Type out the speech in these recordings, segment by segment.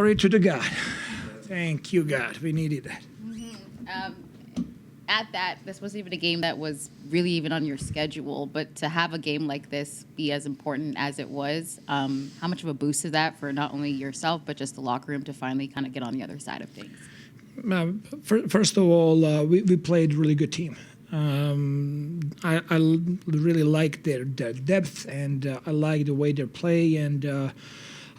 Glory to the God. Thank you, God. We needed that. At that, this wasn't even a game that was really even on your schedule, but to have a game like this be as important as it was, how much of a boost is that for not only yourself, but just the locker room to finally kind of get on the other side of things? First of all, we played a really good team. I really like their depth, and I like the way they play, and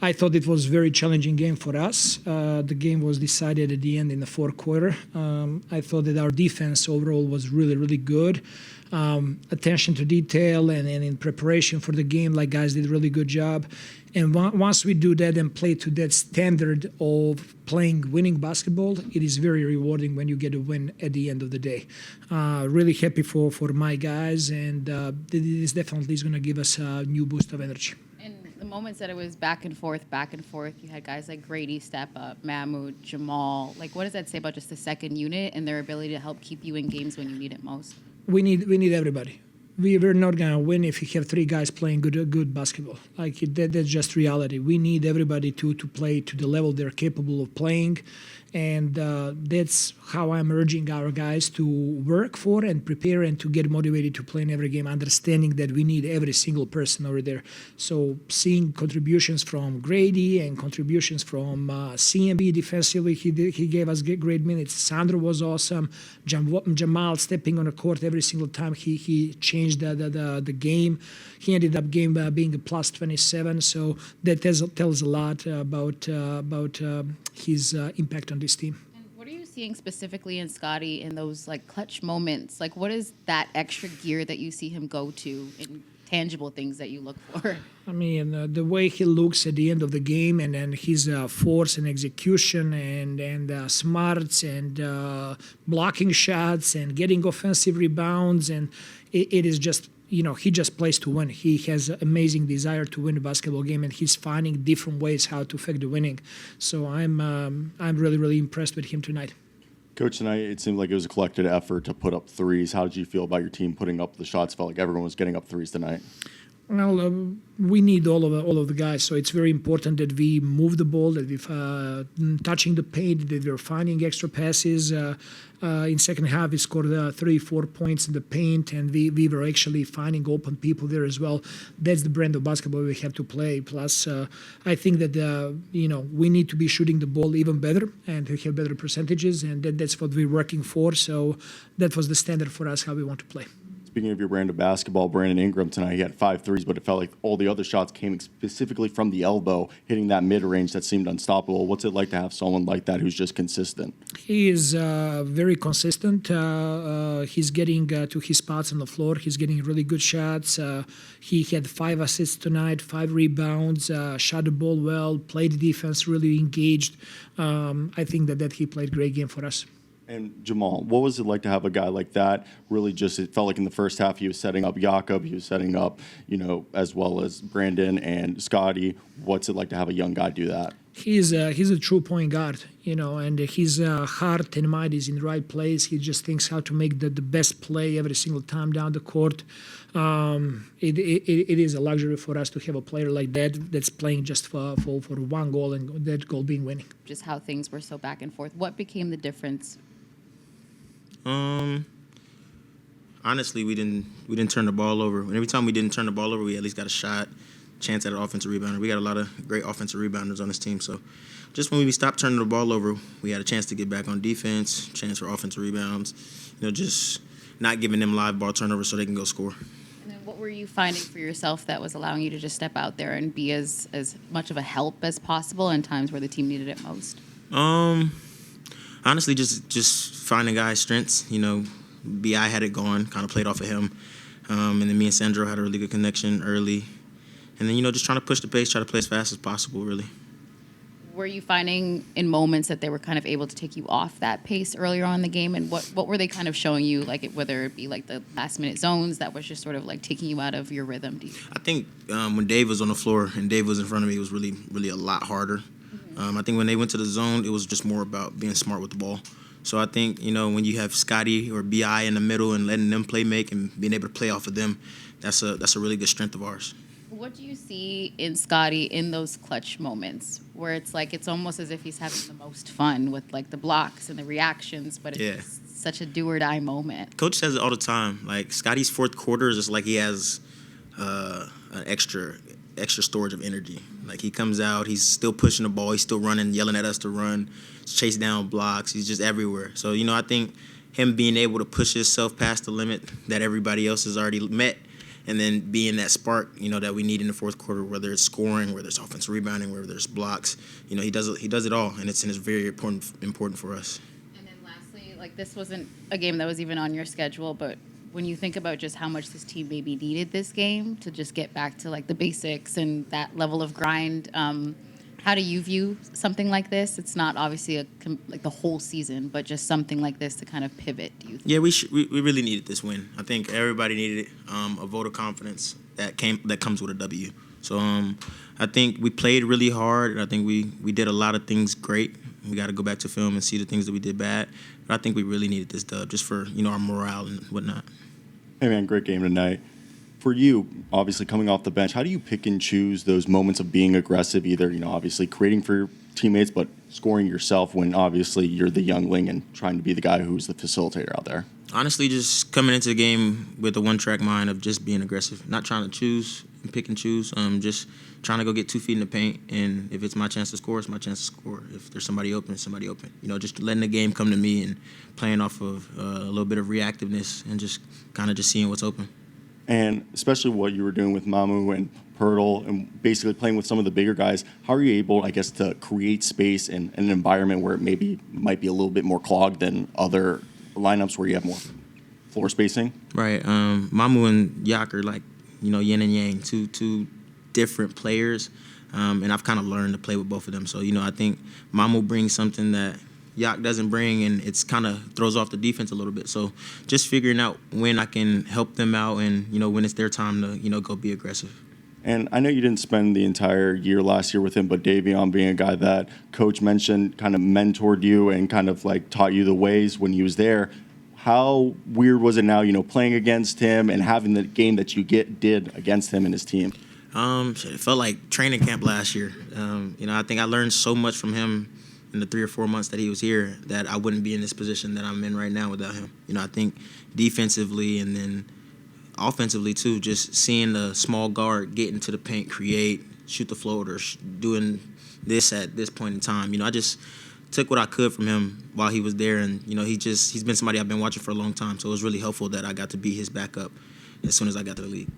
I thought it was a very challenging game for us. The game was decided at the end in the fourth quarter. I thought that our defense overall was really, really good. Attention to detail and in preparation for the game, like guys did a really good job. And once we do that and play to that standard of playing winning basketball, it is very rewarding when you get a win at the end of the day. Really happy for my guys, and this definitely is going to give us a new boost of energy. The moments that it was back and forth, you had guys like Grady step up, Mahmoud, Jamal. Like, what does that say about just the second unit and their ability to help keep you in games when you need it most? We need everybody. We're not gonna win if you have three guys playing good basketball. Like that's just reality. We need everybody to play to the level they're capable of playing, and that's how I'm urging our guys to work for and prepare and to get motivated to play in every game, understanding that we need every single person over there. So seeing contributions from Grady and contributions from CMB defensively, he gave us great minutes. Sandro was awesome. Jamal stepping on the court every single time he changed the game. He ended up being a plus 27. So that tells a lot about his impact on this team. And what are you seeing specifically in Scotty in those like clutch moments? Like, what is that extra gear that you see him go to in tangible things that you look for? I mean, the way he looks at the end of the game, and then his force and execution, and smarts, and blocking shots, and getting offensive rebounds, and it is just, he just plays to win. He has an amazing desire to win a basketball game, and he's finding different ways how to affect the winning. So I'm really, really impressed with him tonight. Coach, tonight it seemed like it was a collected effort to put up threes. How did you feel about your team putting up the shots? Felt like everyone was getting up threes tonight. Well, we need all of the guys, so it's very important that we move the ball, that we're touching the paint, that we're finding extra passes. In second half, we scored 3-4 points in the paint, and we were actually finding open people there as well. That's the brand of basketball we have to play. Plus, I think that we need to be shooting the ball even better and to have better percentages, and that's what we're working for. So that was the standard for us how we want to play. Speaking of your brand of basketball, Brandon Ingram tonight, he had 5 threes, but it felt like all the other shots came specifically from the elbow, hitting that mid-range that seemed unstoppable. What's it like to have someone like that who's just consistent? He is very consistent. He's getting to his spots on the floor. He's getting really good shots. He had 5 assists tonight, 5 rebounds, shot the ball well, played the defense, really engaged. I think that he played a great game for us. And Jamal, what was it like to have a guy like that? Really just, it felt like in the first half he was setting up Jakob, he was setting up, as well as Brandon and Scotty. What's it like to have a young guy do that? He's a true point guard, and his heart and mind is in the right place. He just thinks how to make the best play every single time down the court. It is a luxury for us to have a player like that that's playing just for one goal, and that goal being winning. Just how things were so back and forth. What became the difference? Honestly, we didn't turn the ball over. And every time we didn't turn the ball over, we at least got a shot, chance at an offensive rebounder. We got a lot of great offensive rebounders on this team. So just when we stopped turning the ball over, we had a chance to get back on defense, chance for offensive rebounds, just not giving them live ball turnovers so they can go score. And then what were you finding for yourself that was allowing you to just step out there and be as much of a help as possible in times where the team needed it most? Honestly, just finding guys' strengths. B.I. had it going, kind of played off of him. And then me and Sandro had a really good connection early. And then, just trying to push the pace, try to play as fast as possible, really. Were you finding in moments that they were kind of able to take you off that pace earlier on in the game? And what were they kind of showing you, like whether it be like the last-minute zones that was just sort of like taking you out of your rhythm? I think when Dave was on the floor and Dave was in front of me, it was really, really a lot harder. I think when they went to the zone, it was just more about being smart with the ball. So I think, when you have Scotty or B.I. in the middle and letting them play make and being able to play off of them, that's a really good strength of ours. What do you see in Scotty in those clutch moments where it's like it's almost as if he's having the most fun with like the blocks and the reactions, but it's Yeah. just such a do or die moment? Coach says it all the time. Like Scotty's fourth quarter is just like he has an extra storage of energy. Like he comes out, he's still pushing the ball, he's still running, yelling at us to run, he's chasing down blocks, he's just everywhere. So I think him being able to push himself past the limit that everybody else has already met, and then being that spark, that we need in the fourth quarter, whether it's scoring, whether it's offensive rebounding, whether there's blocks, he does it all, and it's very important for us. And then lastly, like this wasn't a game that was even on your schedule, but when you think about just how much this team maybe needed this game to just get back to like the basics and that level of grind, how do you view something like this? It's not obviously like the whole season, but just something like this to kind of pivot. Do you think? Yeah, we really needed this win. I think everybody needed it. A vote of confidence that comes with a W. So I think we played really hard, and I think we did a lot of things great. We got to go back to film and see the things that we did bad. But I think we really needed this dub just for our morale and whatnot. Hey man, great game tonight. For you, obviously coming off the bench, how do you pick and choose those moments of being aggressive, either, obviously creating for your teammates, but scoring yourself when obviously you're the youngling and trying to be the guy who's the facilitator out there? Honestly, just coming into the game with a one-track mind of just being aggressive, not trying to choose and pick and choose, just trying to go get 2 feet in the paint, and if it's my chance to score, it's my chance to score. If there's somebody open, it's somebody open. Just letting the game come to me and playing off of a little bit of reactiveness and just kind of just seeing what's open. And especially what you were doing with Mamu and Pirtle and basically playing with some of the bigger guys, how are you able, I guess, to create space in an environment where it might be a little bit more clogged than other lineups where you have more floor spacing? Right. Mamu and Yak are like, yin and yang, two different players. And I've kind of learned to play with both of them. So, I think Mamu brings something that Yak doesn't bring, and it's kind of throws off the defense a little bit. So just figuring out when I can help them out and, when it's their time to, go be aggressive. And I know you didn't spend the entire year last year with him, but Davion being a guy that Coach mentioned kind of mentored you and kind of like taught you the ways when he was there. How weird was it now, playing against him and having the game that you did against him and his team? It felt like training camp last year. I think I learned so much from him in the 3 or 4 months that he was here that I wouldn't be in this position that I'm in right now without him. I think defensively and then offensively too, just seeing the small guard get into the paint, create, shoot the floater, doing this at this point in time. I just took what I could from him while he was there, and he's been somebody I've been watching for a long time. So it was really helpful that I got to be his backup as soon as I got to the league.